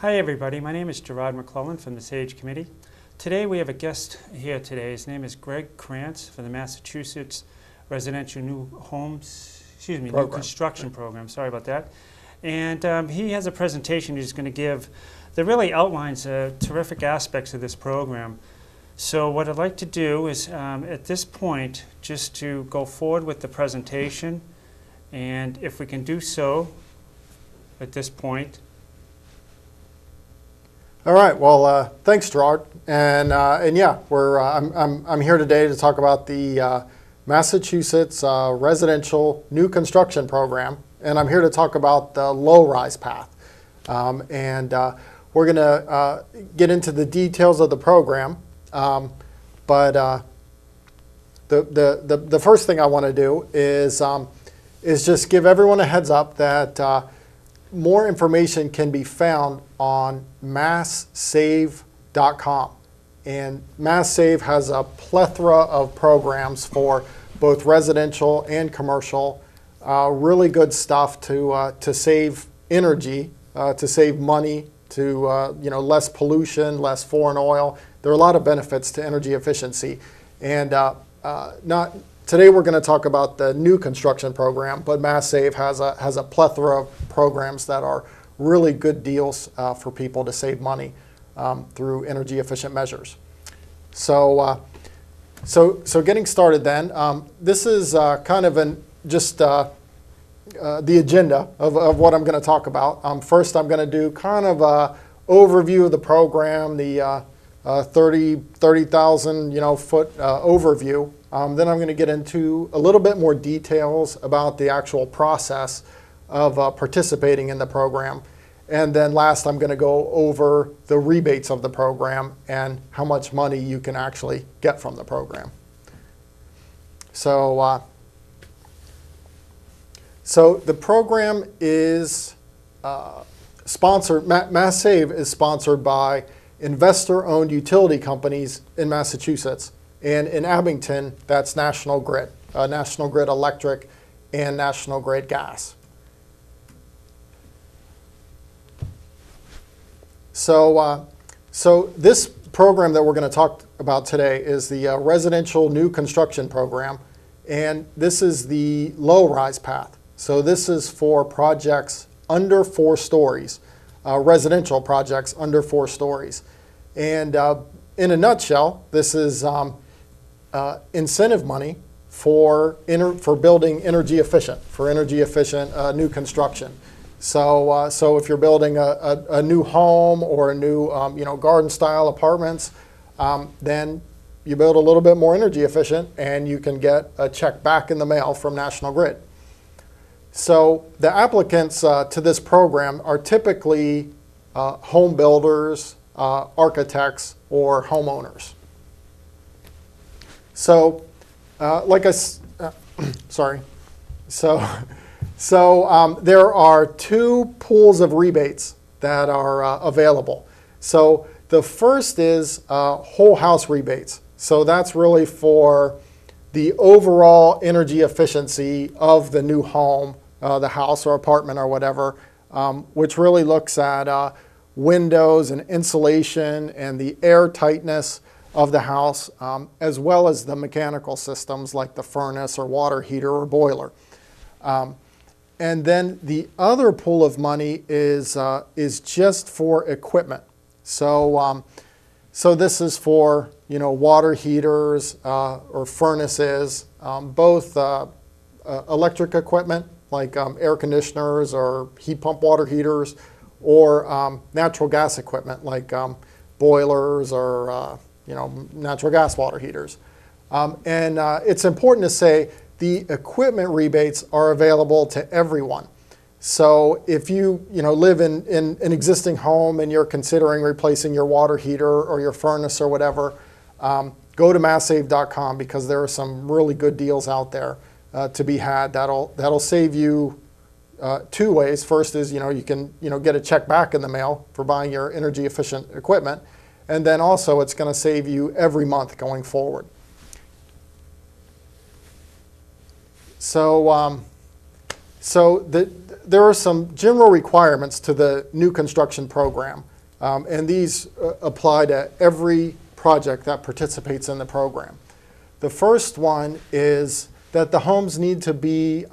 Hi everybody, my name is Gerard McClellan from the S.A.G.E committee. Today we have a guest here today. His name is Greg Krantz for the Massachusetts Residential New Construction Program. Sorry about that. And he has a presentation he's going to give that really outlines terrific aspects of this program. So what I'd like to do is at this point just to go forward with the presentation, and if we can do so at this point. All right. Well, thanks, Gerard. And yeah, I'm here today to talk about the Massachusetts Residential New Construction Program, and I'm here to talk about the low-rise path. We're going to get into the details of the program, but the first thing I want to do is just give everyone a heads up that more information can be found on masssave.com. And MassSave has a plethora of programs for both residential and commercial. Really good stuff to save energy, to save money, to less pollution, less foreign oil. There are a lot of benefits to energy efficiency. And today we're going to talk about the new construction program, but MassSave has a plethora of programs that are really good deals for people to save money through energy efficient measures. So getting started then, this is kind of the agenda of what I'm going to talk about. First, I'm going to do kind of an overview of the program, the 30,000 foot overview. Then I'm going to get into a little bit more details about the actual process of participating in the program. And then last, I'm going to go over the rebates of the program and how much money you can actually get from the program. So the program is sponsored, MassSave is sponsored by investor-owned utility companies in Massachusetts. And in Abington, that's National Grid Electric and National Grid Gas. So this program that we're going to talk about today is the Residential New Construction Program, and this is the low-rise path. So this is for projects under 4 stories, residential projects under 4 stories. And in a nutshell, this is incentive money for building energy efficient, new construction. So if you're building a new home or a new garden style apartments, then you build a little bit more energy efficient and you can get a check back in the mail from National Grid. So the applicants to this program are typically home builders, architects, or homeowners. So there are 2 pools of rebates that are available. So the first is whole house rebates. So that's really for the overall energy efficiency of the new home, the house or apartment or whatever, which really looks at windows and insulation and the air tightness of the house, as well as the mechanical systems like the furnace or water heater or boiler. And then the other pool of money is just for equipment. So this is for water heaters or furnaces, both electric equipment like air conditioners or heat pump water heaters, or natural gas equipment like boilers or natural gas water heaters. And it's important to say the equipment rebates are available to everyone. So if you live in an existing home and you're considering replacing your water heater or your furnace or whatever, go to masssave.com because there are some really good deals out there to be had that'll save you 2 ways. First is you can get a check back in the mail for buying your energy efficient equipment, and then also it's going to save you every month going forward. So There are some general requirements to the new construction program, and these apply to every project that participates in the program. The first one is that the homes need to be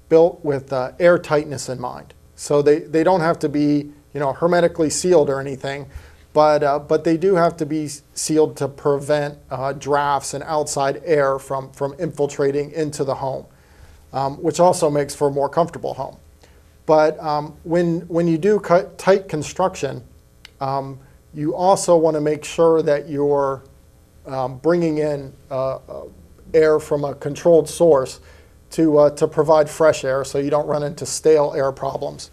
built with air tightness in mind. So they don't have to be, hermetically sealed or anything, but they do have to be sealed to prevent drafts and outside air from infiltrating into the home, which also makes for a more comfortable home. But when you do tight construction, you also want to make sure that you're bringing in air from a controlled source to provide fresh air, so you don't run into stale air problems.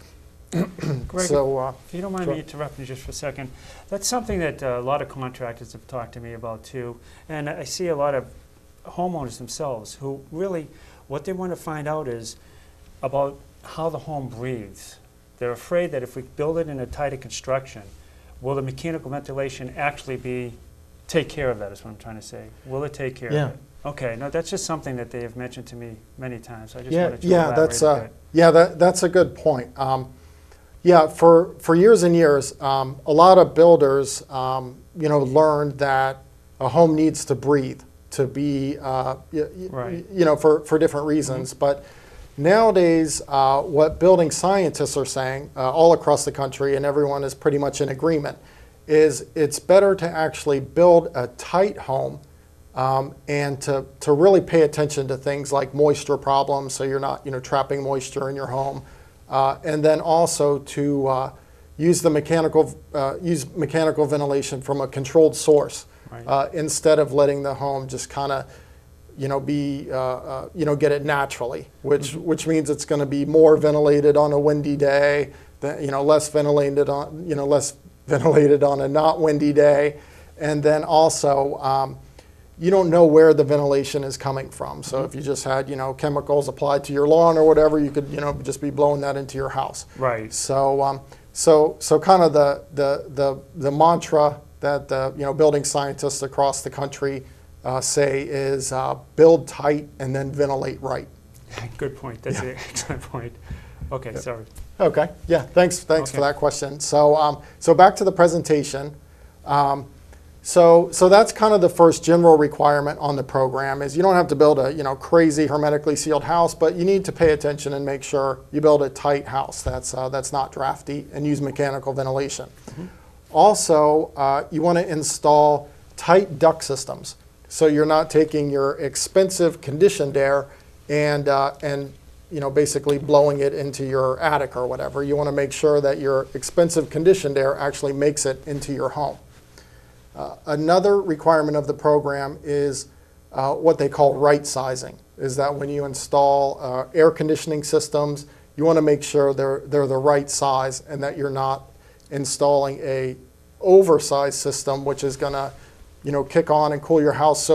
Greg, So, if you don't mind me interrupting you just for a second, that's something that a lot of contractors have talked to me about too, and I see a lot of homeowners themselves who really, what they want to find out is about how the home breathes. They're afraid that if we build it in a tighter construction, will the mechanical ventilation actually take care of that, is what I'm trying to say. Will it take care of it? Okay, no, that's just something that they have mentioned to me many times. I just wanted to elaborate a bit. That's a good point. For years and years, a lot of builders, learned that a home needs to breathe to be, for different reasons. Mm-hmm. But nowadays, what building scientists are saying all across the country, and everyone is pretty much in agreement, is it's better to actually build a tight home and to really pay attention to things like moisture problems, so you're not trapping moisture in your home, and then also to use mechanical ventilation from a controlled source, right, instead of letting the home just kind of get it naturally, which means it's going to be more ventilated on a windy day, less ventilated on a not windy day, and then also you don't know where the ventilation is coming from. So if you just had chemicals applied to your lawn or whatever, you could just be blowing that into your house. Right. So so kind of the mantra that building scientists across the country say is build tight and then ventilate right. Good point. That's an excellent point. Okay, yeah. Sorry. Okay. Yeah. Thanks for that question. So so back to the presentation. So that's kind of the first general requirement on the program, is you don't have to build a crazy hermetically sealed house, but you need to pay attention and make sure you build a tight house that's not drafty, and use mechanical ventilation. Mm-hmm. Also, you want to install tight duct systems, so you're not taking your expensive conditioned air and basically blowing it into your attic or whatever. You want to make sure that your expensive conditioned air actually makes it into your home. Another requirement of the program is what they call right sizing, is that when you install air conditioning systems, you want to make sure they're the right size, and that you're not installing a oversized system which is going to kick on and cool your house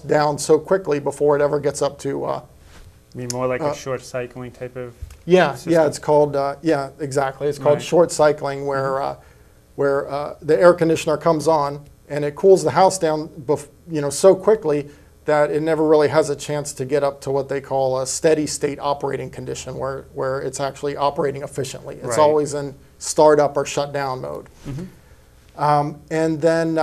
down so quickly before it ever gets up to you mean more like a short cycling type of system? It's called exactly, it's called short cycling, where the air conditioner comes on and it cools the house down so quickly that it never really has a chance to get up to what they call a steady state operating condition, where it's actually operating efficiently. It's right. always in startup or shutdown mode. Mm-hmm. And then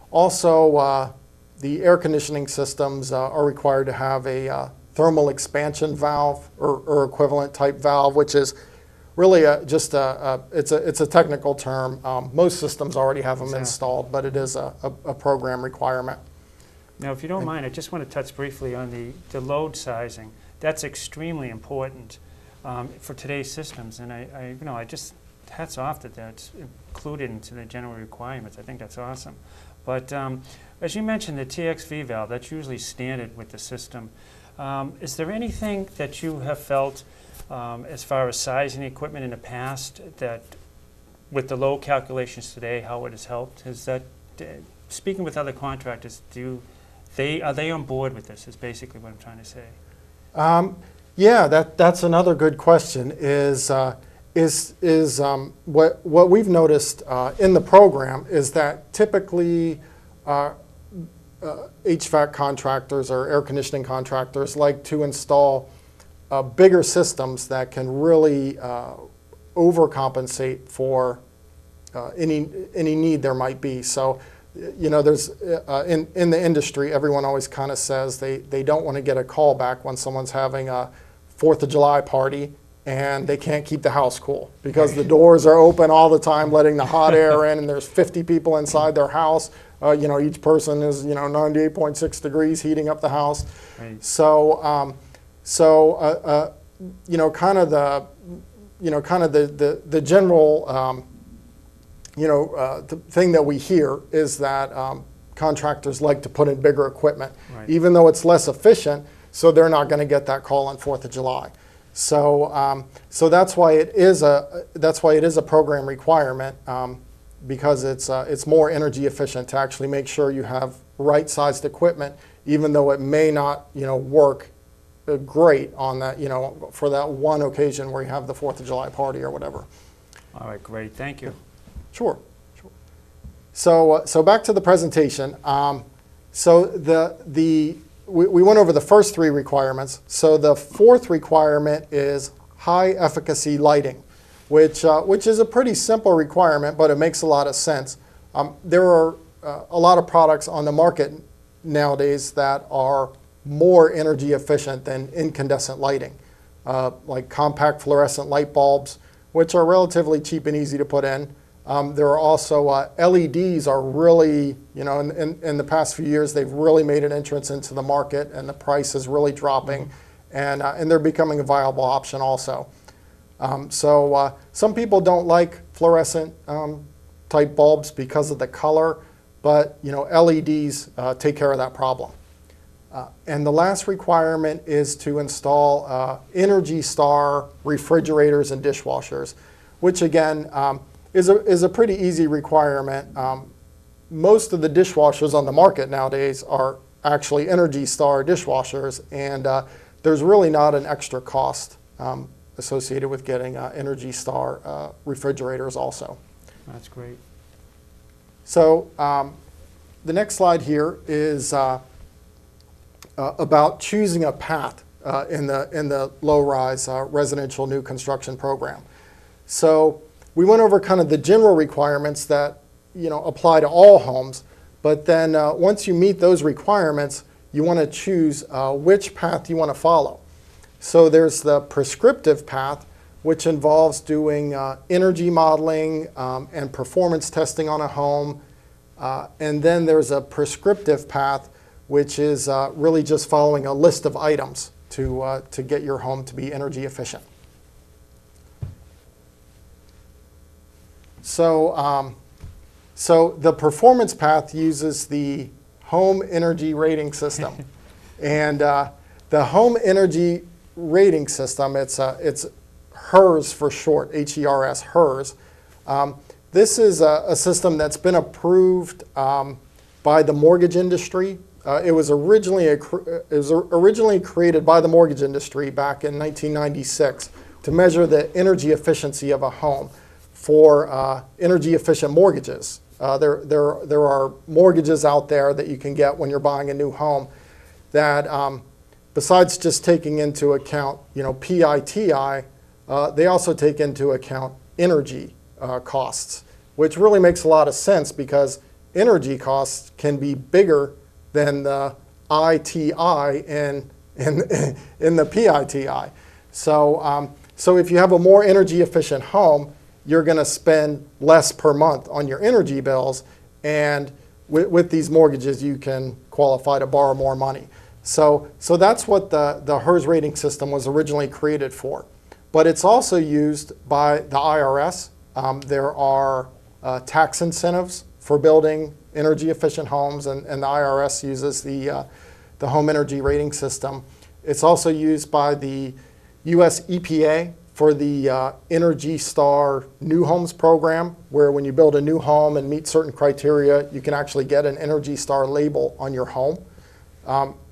also the air conditioning systems are required to have a thermal expansion valve or equivalent type valve, which is really it's a technical term. Most systems already have them installed, but it is a program requirement. Now, if you don't mind, I just want to touch briefly on the load sizing. That's extremely important for today's systems, and I just hats off that that's included into the general requirements. I think that's awesome. But as you mentioned, the TXV valve, that's usually standard with the system. Is there anything that you have felt as far as sizing equipment in the past, that with the load calculations today, how it has helped? Is that, speaking with other contractors, are they on board with this, is basically what I'm trying to say? That's another good question, is what we've noticed in the program is that typically HVAC contractors or air conditioning contractors like to install bigger systems that can really overcompensate for any need there might be. So, there's in the industry, everyone always kind of says they don't want to get a call back when someone's having a 4th of July party and they can't keep the house cool because the doors are open all the time, letting the hot air in, and there's 50 people inside their house. Each person is 98.6 degrees heating up the house. Right. So kind of the general the thing that we hear is that contractors like to put in bigger equipment, Right. even though it's less efficient. So they're not going to get that call on 4th of July. So that's why it is a program requirement, because it's more energy efficient to actually make sure you have right-sized equipment, even though it may not work great on that for that one occasion where you have the 4th of July party or whatever. All right, great. Thank you. Sure. So back to the presentation. We went over the first 3 requirements. So the 4th requirement is high efficacy lighting, which is a pretty simple requirement, but it makes a lot of sense. There are a lot of products on the market nowadays that are more energy efficient than incandescent lighting, like compact fluorescent light bulbs, which are relatively cheap and easy to put in. There are also LEDs are really, in the past few years, they've really made an entrance into the market, and the price is really dropping, and they're becoming a viable option also. Some people don't like fluorescent type bulbs because of the color, but LEDs take care of that problem. And the last requirement is to install Energy Star refrigerators and dishwashers, which again is a pretty easy requirement. Most of the dishwashers on the market nowadays are actually Energy Star dishwashers, and there's really not an extra cost associated with getting Energy Star refrigerators also. That's great. So the next slide here is about choosing a path in the low-rise residential new construction program. So we went over kind of the general requirements that apply to all homes, but then once you meet those requirements, you want to choose which path you want to follow. So there's the prescriptive path, which involves doing energy modeling and performance testing on a home, and then there's a prescriptive path, which is really just following a list of items to get your home to be energy efficient. So the performance path uses the home energy rating system. And the home energy rating system, it's HERS for short, H-E-R-S, HERS. This is a system that's been approved by the mortgage industry. It was originally created by the mortgage industry back in 1996 to measure the energy efficiency of a home for energy efficient mortgages. There are mortgages out there that you can get when you're buying a new home that besides just taking into account PITI, they also take into account energy costs, which really makes a lot of sense because energy costs can be bigger than the ITI in the PITI. So if you have a more energy efficient home, you're going to spend less per month on your energy bills, and with these mortgages you can qualify to borrow more money. So that's what the HERS rating system was originally created for. But it's also used by the IRS. There are tax incentives for building energy efficient homes, and the IRS uses the home energy rating system. It's also used by the US EPA for the Energy Star New Homes program, where when you build a new home and meet certain criteria, you can actually get an Energy Star label on your home.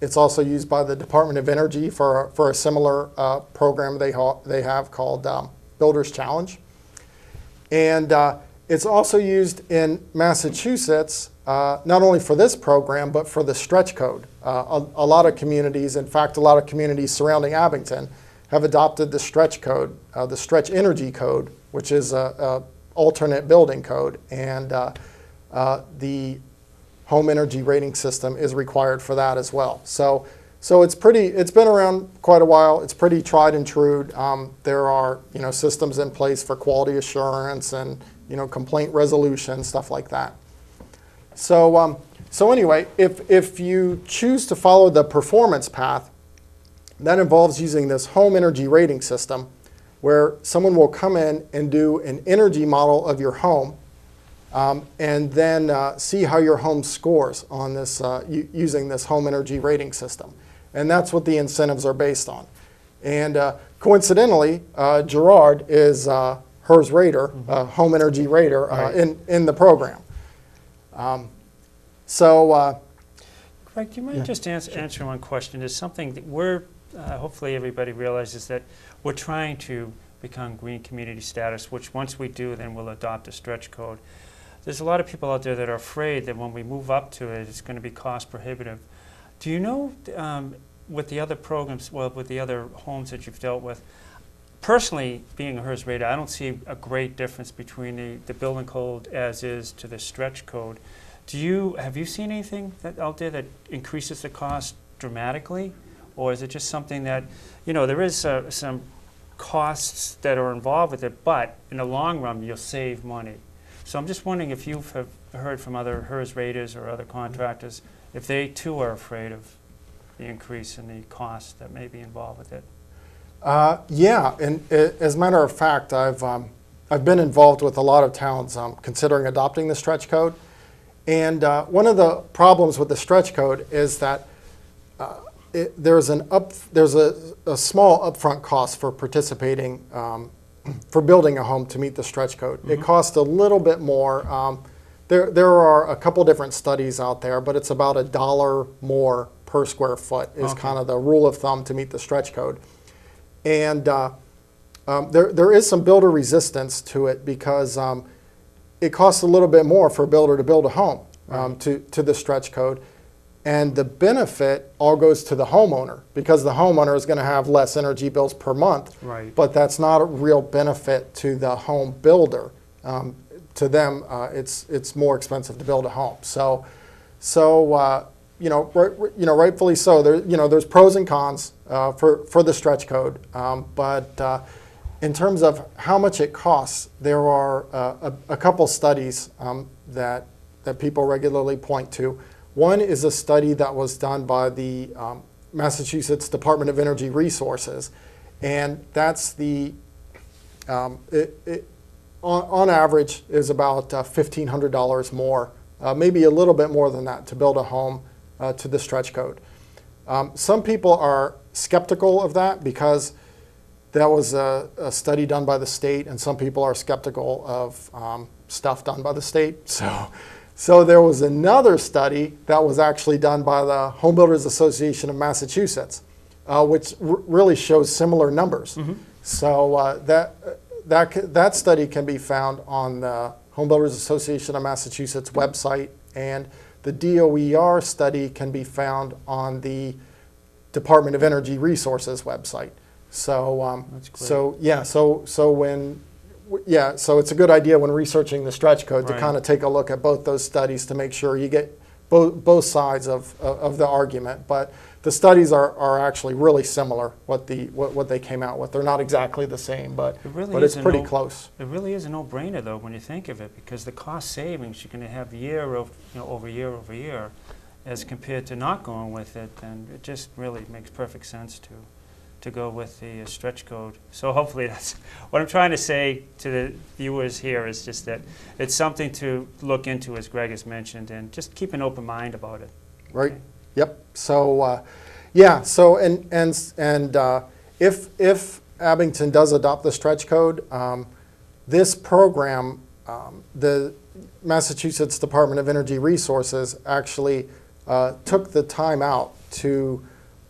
It's also used by the Department of Energy for a similar program they have called Builder's Challenge. And it's also used in Massachusetts, not only for this program, but for the stretch code. A lot of communities, in fact, a lot of communities surrounding Abington, have adopted the stretch code, the stretch energy code, which is a alternate building code, and the home energy rating system is required for that as well. So it's been around quite a while. It's pretty tried and true. There are systems in place for quality assurance and complaint resolution, stuff like that. So anyway, if you choose to follow the performance path, that involves using this home energy rating system, where someone will come in and do an energy model of your home, and then see how your home scores on this using this home energy rating system. And that's what the incentives are based on. And coincidentally, Gerard is HERS rater, home energy rater, in the program. Greg, do you mind just answering one question? There's something that we're, hopefully everybody realizes that we're trying to become green community status, which once we do, then we'll adopt a stretch code. There's a lot of people out there that are afraid that when we move up to it, it's going to be cost prohibitive. Do you know, with the other programs, well, with the other homes that you've dealt with, personally, being a HERS rater, I don't see a great difference between the building code as is to the stretch code. Have you seen anything out there that increases the cost dramatically? Or is it just something that, there is some costs that are involved with it, but in the long run, you'll save money. So I'm just wondering if you have heard from other HERS raters or other contractors, if they too are afraid of the increase in the cost that may be involved with it. Yeah, and as a matter of fact, I've been involved with a lot of towns considering adopting the stretch code. And one of the problems with the stretch code is that there's a small upfront cost for participating, for building a home to meet the stretch code. It costs a little bit more. There are a couple different studies out there, but it's about $1 more per square foot is kind of the rule of thumb to meet the stretch code. And there is some builder resistance to it because it costs a little bit more for a builder to build a home to the stretch code. And the benefit all goes to the homeowner because the homeowner is going to have less energy bills per month. Right. But that's not a real benefit to the home builder. To them, it's more expensive to build a home. Rightfully so. There's pros and cons for the stretch code. But in terms of how much it costs, there are a couple studies that people regularly point to. One is a study that was done by the Massachusetts Department of Energy Resources, and that's on average is about $1,500 more, maybe a little bit more than that, to build a home to the stretch code. Some people are skeptical of that because that was a study done by the state, and some people are skeptical of stuff done by the state. So there was another study that was actually done by the Home Builders Association of Massachusetts, which really shows similar numbers. So that study can be found on the Home Builders Association of Massachusetts website, and the DOER study can be found on the Department of Energy Resources website. So so it's a good idea when researching the stretch code to kind of take a look at both those studies to make sure you get both sides of the argument. But the studies are actually really similar, what they came out with. They're not exactly the same, but it's pretty close. It really is a no-brainer, though, when you think of it, because the cost savings you're going to have over year, as compared to not going with it, then it just really makes perfect sense to go with the stretch code. So hopefully that's what I'm trying to say to the viewers here, is just that it's something to look into, as Greg has mentioned, and just keep an open mind about it. Right. Okay. Yep. So if Abington does adopt the stretch code, this program, the Massachusetts Department of Energy Resources actually took the time out to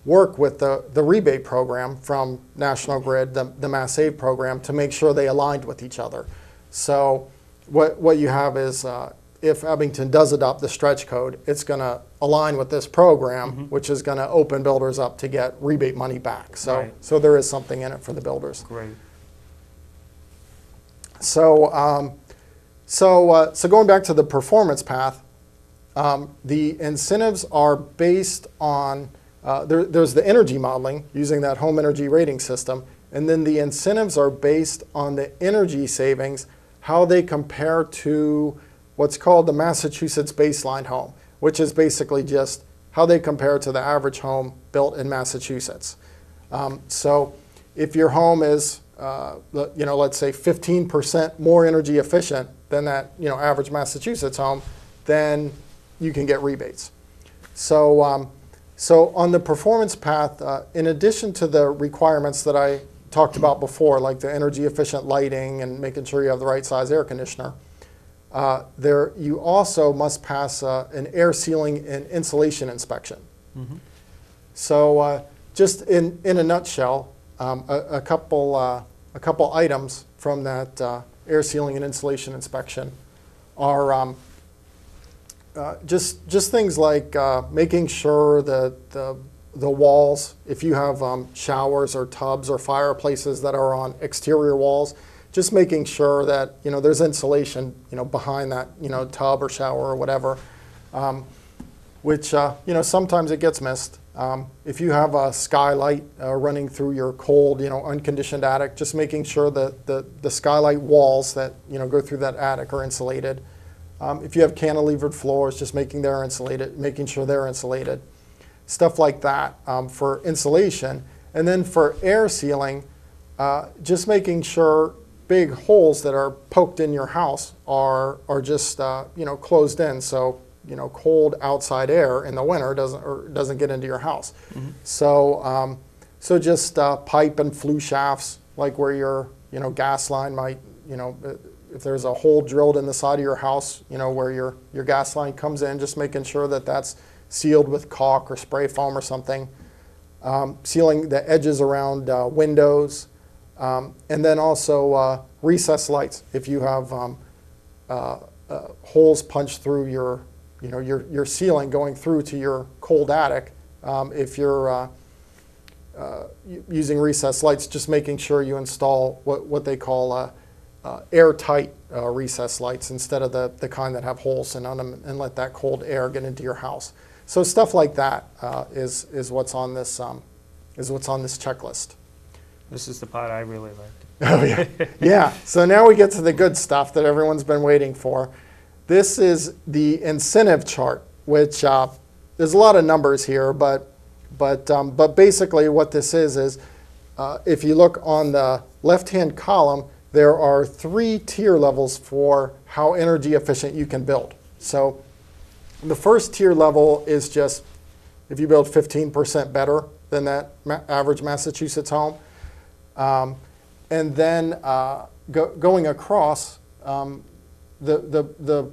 work with the rebate program from National Grid, the MassSAVE program, to make sure they aligned with each other. So what you have is if Abington does adopt the stretch code, it's going to align with this program, which is going to open builders up to get rebate money back. So, Right. so there is something in it for the builders. Great. So, so going back to the performance path, the incentives are based on, there's the energy modeling using that home energy rating system, and then the incentives are based on the energy savings, how they compare to what's called the Massachusetts baseline home, which is basically just how they compare to the average home built in Massachusetts. So if your home is, let's say 15% more energy efficient than that, average Massachusetts home, then you can get rebates. So, so on the performance path, in addition to the requirements that I talked about before, like the energy efficient lighting and making sure you have the right size air conditioner, you also must pass an air sealing and insulation inspection. Mm-hmm. So just in a nutshell, a couple items from that air sealing and insulation inspection are just things like making sure that the walls, if you have showers or tubs or fireplaces that are on exterior walls, just making sure that there's insulation behind that tub or shower or whatever, which sometimes it gets missed. If you have a skylight running through your cold unconditioned attic, just making sure that the skylight walls that go through that attic are insulated. If you have cantilevered floors, just making sure they're insulated. Stuff like that for insulation. And then for air sealing, just making sure big holes that are poked in your house are just closed in, so cold outside air in the winter doesn't get into your house. Mm-hmm. So so just pipe and flue shafts, like where your gas line might if there's a hole drilled in the side of your house, where your gas line comes in, just making sure that that's sealed with caulk or spray foam or something. Sealing the edges around windows, and then also recessed lights. If you have holes punched through your ceiling going through to your cold attic, if you're using recessed lights, just making sure you install what they call airtight recessed lights instead of the kind that have holes in them, and let that cold air get into your house. So stuff like that is what's on this checklist. This is the part I really like. Oh yeah, yeah. So now we get to the good stuff that everyone's been waiting for. This is the incentive chart, which there's a lot of numbers here, but basically what this is if you look on the left-hand column, there are 3 tier levels for how energy efficient you can build. So the first tier level is just if you build 15% better than that average Massachusetts home. And then going across, the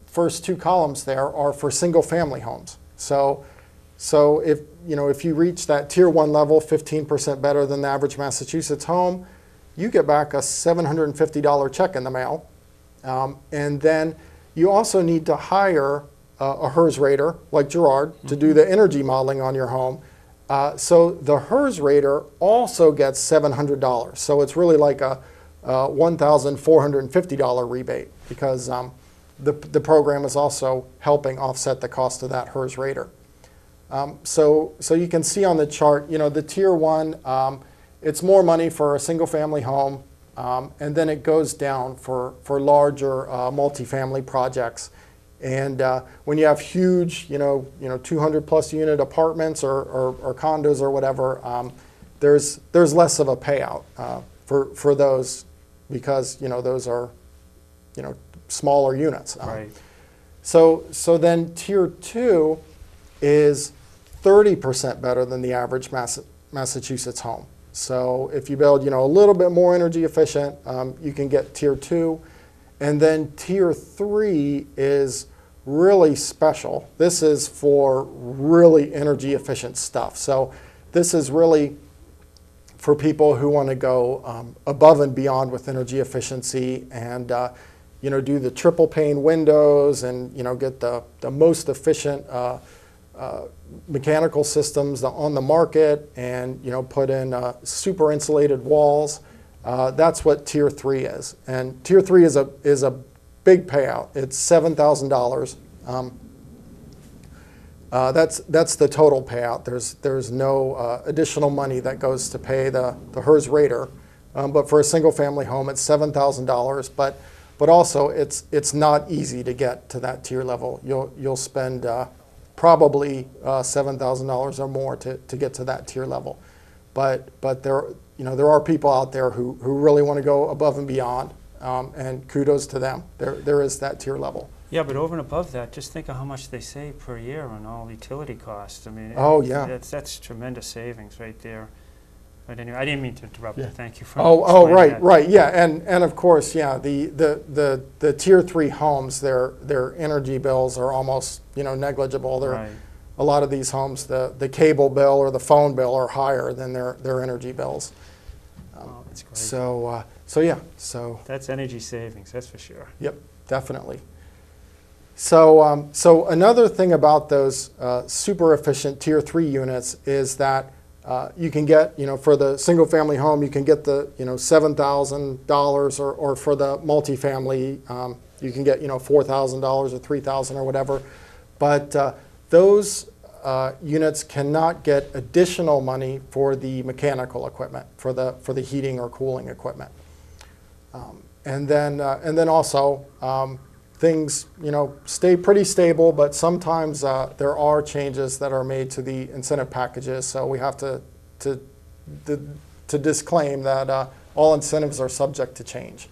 first 2 columns there are for single family homes. So if you reach that tier 1 level, 15% better than the average Massachusetts home, you get back a $750 check in the mail. And then you also need to hire a HERS rater like Gerard to do the energy modeling on your home. So the HERS rater also gets $700. So it's really like a $1,450 rebate, because the program is also helping offset the cost of that HERS rater. So you can see on the chart, the tier 1, it's more money for a single family home, and then it goes down for larger multifamily projects. And when you have huge, 200 plus unit apartments or condos or whatever, there's less of a payout for those, because those are smaller units. Right. So then tier 2 is 30% better than the average Massachusetts home. So if you build a little bit more energy efficient, you can get tier 2. And then tier 3 is really special. This is for really energy efficient stuff. So this is really for people who want to go above and beyond with energy efficiency, and do the triple pane windows and, get the most efficient mechanical systems on the market and, put in super insulated walls. That's what Tier 3 is. And Tier 3 is a big payout. It's $7,000. That's the total payout. There's no additional money that goes to pay the HERS rater. But for a single family home, it's $7,000. But also it's not easy to get to that tier level. You'll spend probably $7,000 or more to get to that tier level. But there are people out there who really want to go above and beyond, and kudos to them. There is that tier level. Yeah, but over and above that, just think of how much they save per year on all utility costs. I mean, oh yeah, that's tremendous savings right there. But anyway, I didn't mean to interrupt you. Thank you for right, that. right, yeah, and of course, yeah, the Tier 3 homes, their energy bills are almost negligible. Right. A lot of these homes, the cable bill or the phone bill are higher than their energy bills. Oh, that's great. So that's energy savings, that's for sure. Yep, definitely. So another thing about those super efficient Tier 3 units is that you can get, for the single family home, you can get the, $7,000, or for the multifamily, you can get, $4,000 or $3,000 or whatever. But those units cannot get additional money for the mechanical equipment, for the heating or cooling equipment. And then also, things, stay pretty stable, but sometimes there are changes that are made to the incentive packages. So we have to disclaim that all incentives are subject to change.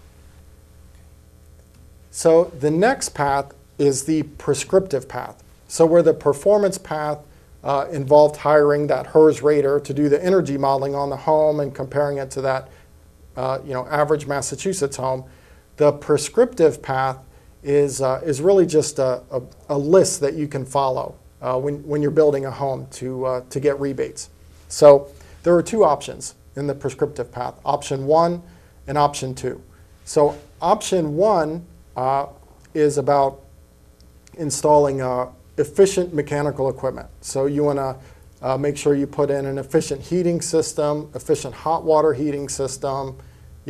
So the next path is the prescriptive path. So where the performance path involved hiring that HERS rater to do the energy modeling on the home and comparing it to that average Massachusetts home, the prescriptive path is really just a list that you can follow when you're building a home to get rebates. So there are two options in the prescriptive path, option 1 and option 2. So option 1 is about installing efficient mechanical equipment. So you want to make sure you put in an efficient heating system, efficient hot water heating system.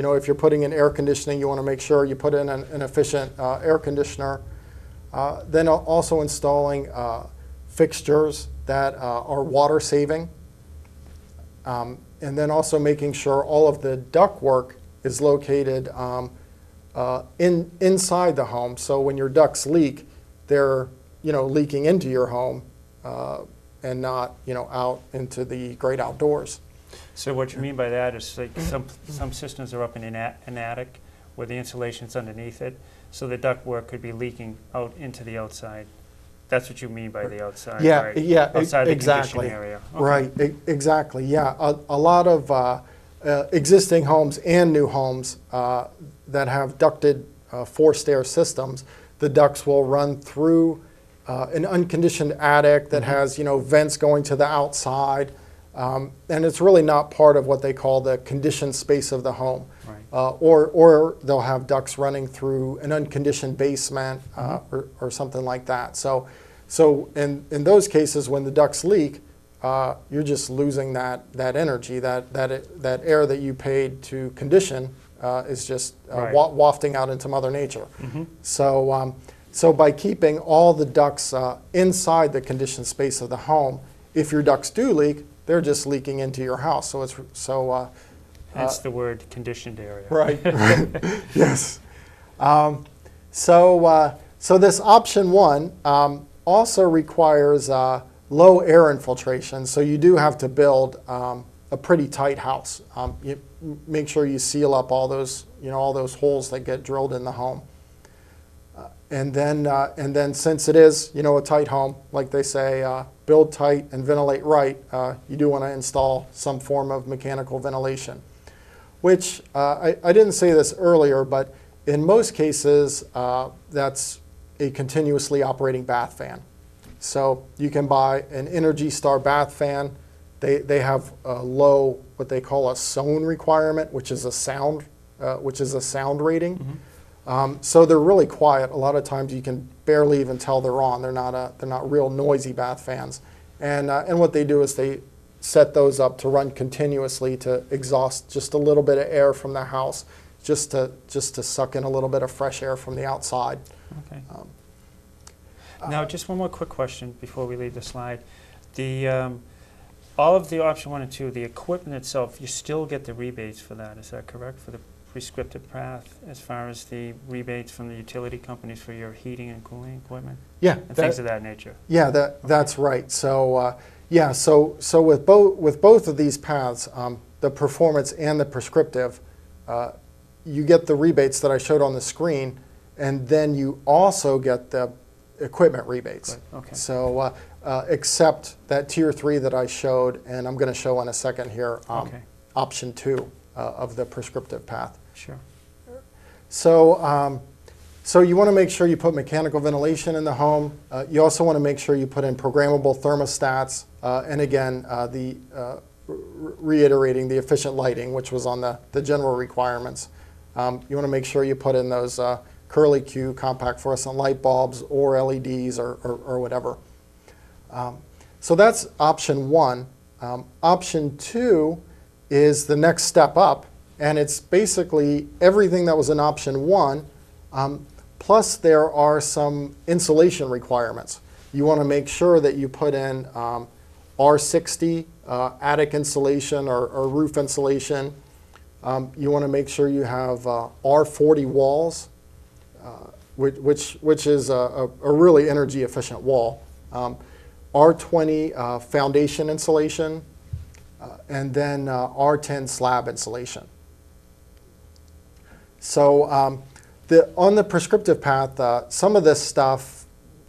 If you're putting in air conditioning, you want to make sure you put in an efficient air conditioner. Then also installing fixtures that are water saving. And then also making sure all of the ductwork is located inside the home. So when your ducts leak, they're leaking into your home and not out into the great outdoors. So what you mean by that is like some systems are up in an attic where the insulation's underneath it, so the ductwork could be leaking out into the outside. That's what you mean by the outside, yeah, right? Yeah, outside the exactly. conditioned area. Okay. Right, exactly, yeah. A lot of existing homes and new homes that have ducted forced air systems, the ducts will run through an unconditioned attic that has vents going to the outside. And it's really not part of what they call the conditioned space of the home. Right. Or they'll have ducts running through an unconditioned basement or something like that. So in those cases, when the ducts leak, you're just losing that energy, that air that you paid to condition is just right. Wafting out into Mother Nature. So by keeping all the ducts inside the conditioned space of the home, if your ducts do leak, they're just leaking into your house. So it's hence the word conditioned area. Right. Yes. So this option 1 also requires low air infiltration. So you do have to build a pretty tight house. You make sure you seal up all those holes that get drilled in the home. And then since it is a tight home, like they say, build tight and ventilate right, you do want to install some form of mechanical ventilation, which I didn't say this earlier, but in most cases that's a continuously operating bath fan. So you can buy an Energy Star bath fan. They have a low, what they call a SON requirement, which is a sound rating. So they're really quiet. A lot of times you can barely even tell they're on. They're not real noisy bath fans. And what they do is they set those up to run continuously to exhaust just a little bit of air from the house, just to suck in a little bit of fresh air from the outside. Okay. Now, just one more quick question before we leave the slide. The all of the option 1 and 2, the equipment itself, you still get the rebates for that. Is that correct, for the prescriptive path, as far as the rebates from the utility companies for your heating and cooling equipment? Yeah, And things of that nature. Yeah, that's right. So yeah, so with both of these paths, the performance and the prescriptive, you get the rebates that I showed on the screen, and then you also get the equipment rebates. Good. Okay. So except that tier 3 that I showed, and I'm going to show in a second here, Okay. option 2 of the prescriptive path. Sure. So, so you want to make sure you put mechanical ventilation in the home. You also want to make sure you put in programmable thermostats, and again, reiterating the efficient lighting, which was on the general requirements. You want to make sure you put in those curly Q compact fluorescent light bulbs or LEDs or whatever. So that's option 1. Option 2 is the next step up, and it's basically everything that was in option 1, plus there are some insulation requirements. You want to make sure that you put in R60 attic insulation or roof insulation. You want to make sure you have R40 walls, which is a really energy efficient wall. R20 foundation insulation, and then R10 slab insulation. So on the prescriptive path, some of this stuff,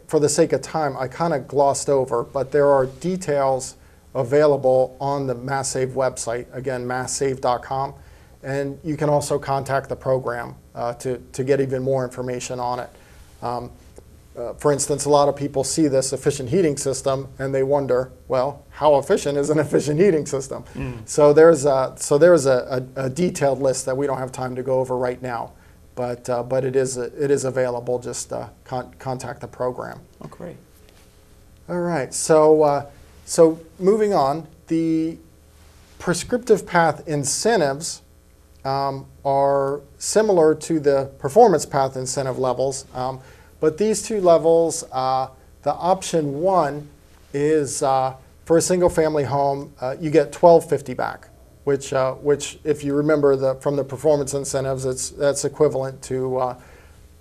for the sake of time, I kind of glossed over, but there are details available on the MassSAVE website, again, masssave.com, and you can also contact the program to get even more information on it. For instance, a lot of people see this efficient heating system and they wonder, well, how efficient is an efficient heating system? So there's a detailed list that we don't have time to go over right now, but it is available. Just contact the program. Oh, great. All right. So moving on, the prescriptive path incentives are similar to the performance path incentive levels. But these two levels, the option 1 is for a single family home, you get $1,250 back, which if you remember from the performance incentives, that's equivalent to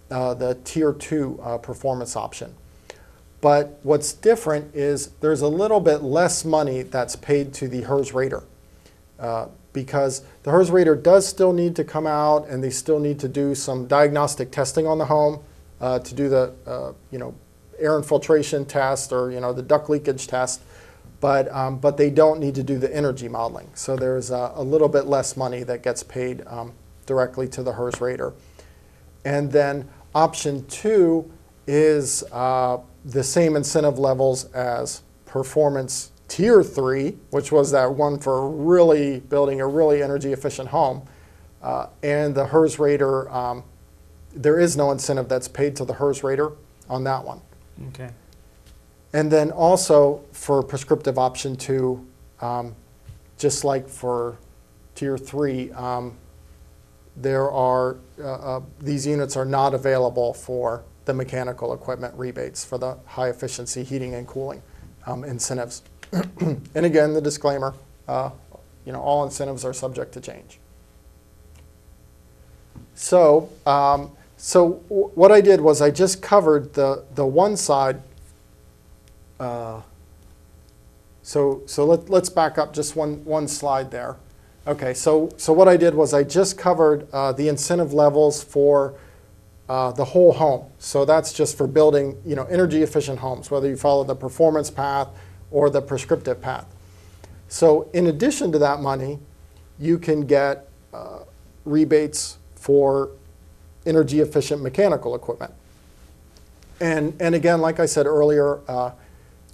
the tier 2 performance option. But what's different is there's a little bit less money that's paid to the HERS rater, because the HERS rater does still need to come out and they still need to do some diagnostic testing on the home. To do the air infiltration test or the duct leakage test, but they don't need to do the energy modeling. So there's a little bit less money that gets paid directly to the HERS rater. And then option 2 is the same incentive levels as performance tier 3, which was that one for really building a really energy efficient home, and the HERS rater. There is no incentive that's paid to the HERS rater on that one. Okay. And then also for prescriptive option 2, just like for tier 3, there are these units are not available for the mechanical equipment rebates for the high efficiency heating and cooling incentives. And again, the disclaimer, all incentives are subject to change. So, what I did was I just covered the one side. So let's back up just one slide there. Okay, so what I did was I just covered the incentive levels for the whole home. So that's just for building energy efficient homes, whether you follow the performance path or the prescriptive path. So in addition to that money, you can get rebates for energy efficient mechanical equipment. And again, like I said earlier,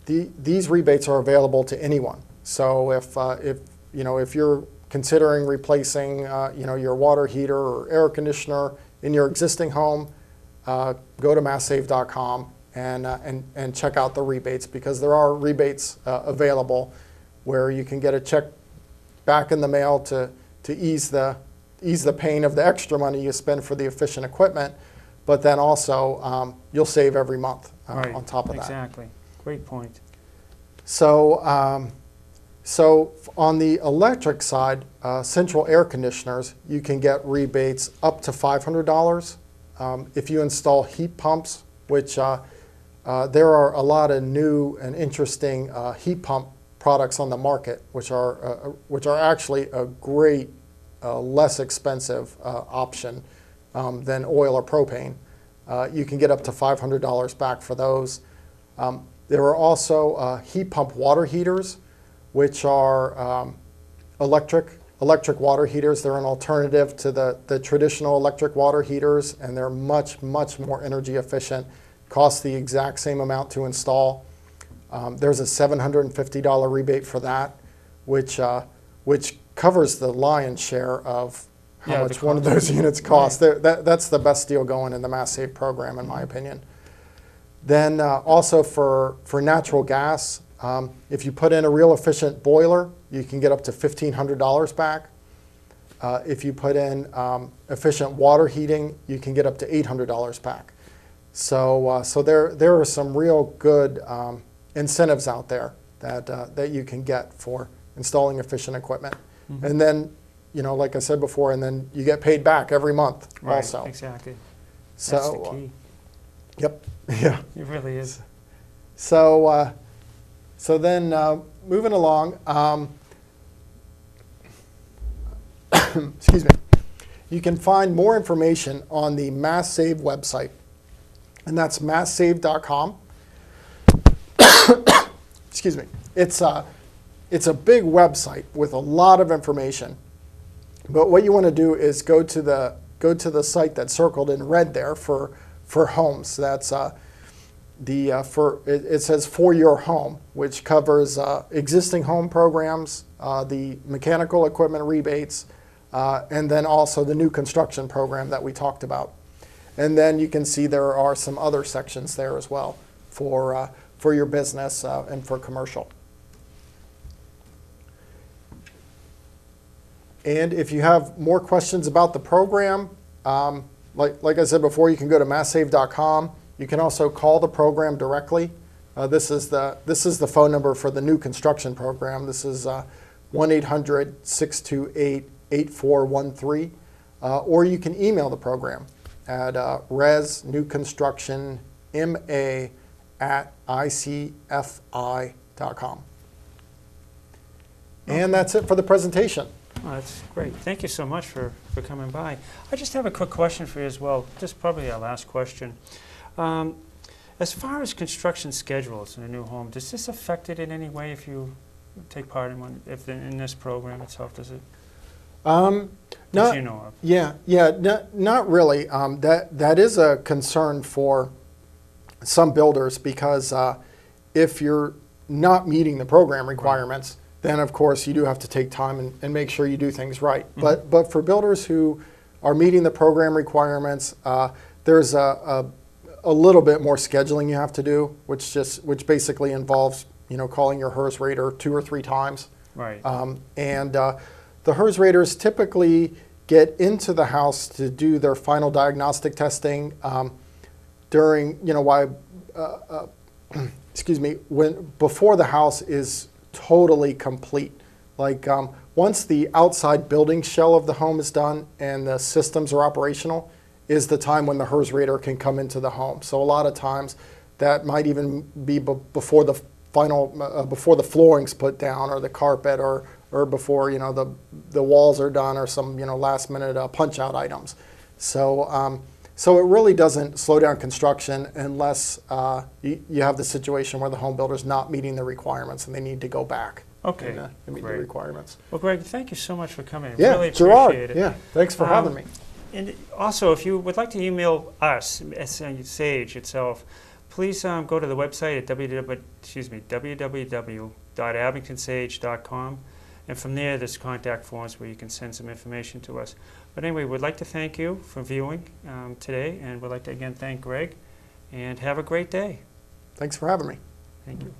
these rebates are available to anyone. So if you're considering replacing your water heater or air conditioner in your existing home, go to mássave.com and check out the rebates, because there are rebates available where you can get a check back in the mail to ease the pain of the extra money you spend for the efficient equipment, but then also you'll save every month on top of that. Exactly. Great point. So, so on the electric side, central air conditioners, you can get rebates up to $500. If you install heat pumps, which there are a lot of new and interesting heat pump products on the market, which are actually a great, less expensive option than oil or propane. You can get up to $500 back for those. There are also heat pump water heaters, which are electric water heaters. They're an alternative to the traditional electric water heaters, and they're much, much more energy efficient, cost the exact same amount to install. There's a $750 rebate for that, which covers the lion's share of how much one of those units costs. Right. That's the best deal going in the Mass Save program, in my opinion. Then also for natural gas, if you put in a real efficient boiler, you can get up to $1,500 back. If you put in efficient water heating, you can get up to $800 back. So there are some real good incentives out there that you can get for installing efficient equipment. Mm-hmm. And then, like I said before, and then you get paid back every month also. Right, exactly. So, that's the key. Yep. Yeah. It really is. So, so then moving along, excuse me, you can find more information on the Mass Save website, and that's masssave.com. Excuse me. It's a big website with a lot of information, but what you want to do is go to the site that's circled in red there for homes. That's it says for your home, which covers existing home programs, the mechanical equipment rebates, and then also the new construction program that we talked about. And then you can see there are some other sections there as well for your business and for commercial. And if you have more questions about the program, like I said before, you can go to masssave.com. You can also call the program directly. This is the phone number for the new construction program. This is 1-800-628-8413. Or you can email the program at resnewconstructionma@icfi.com. And that's it for the presentation. Oh, that's great. Thank you so much for coming by. I just have a quick question for you as well. This is probably our last question. As far as construction schedules in a new home, does this affect it in any way if you take part in one, in this program itself? Does it? That you know of? Yeah, not really. That is a concern for some builders, because if you're not meeting the program requirements, then of course you do have to take time and make sure you do things right. Mm-hmm. But for builders who are meeting the program requirements, there's a little bit more scheduling you have to do, which basically involves calling your HERS rater 2 or 3 times. Right. The HERS raters typically get into the house to do their final diagnostic testing during before the house is totally complete. Like once the outside building shell of the home is done and the systems are operational, is the time when the HERS rater can come into the home. So a lot of times that might even be before the final, before the flooring's put down or the carpet, or before the walls are done, or some last minute punch out items. So so it really doesn't slow down construction unless you have the situation where the home builder's not meeting the requirements and they need to go back. Okay, and meet the requirements. Well, Greg, thank you so much for coming. Yeah, really Gerard, appreciate it. Yeah, thanks for having me. And also, if you would like to email us, S.A.G.E itself, please go to the website at www.abingtonsage.com. And from there, there's contact forms where you can send some information to us. But anyway, we'd like to thank you for viewing today, and we'd like to again thank Greg, and have a great day. Thanks for having me. Thank you.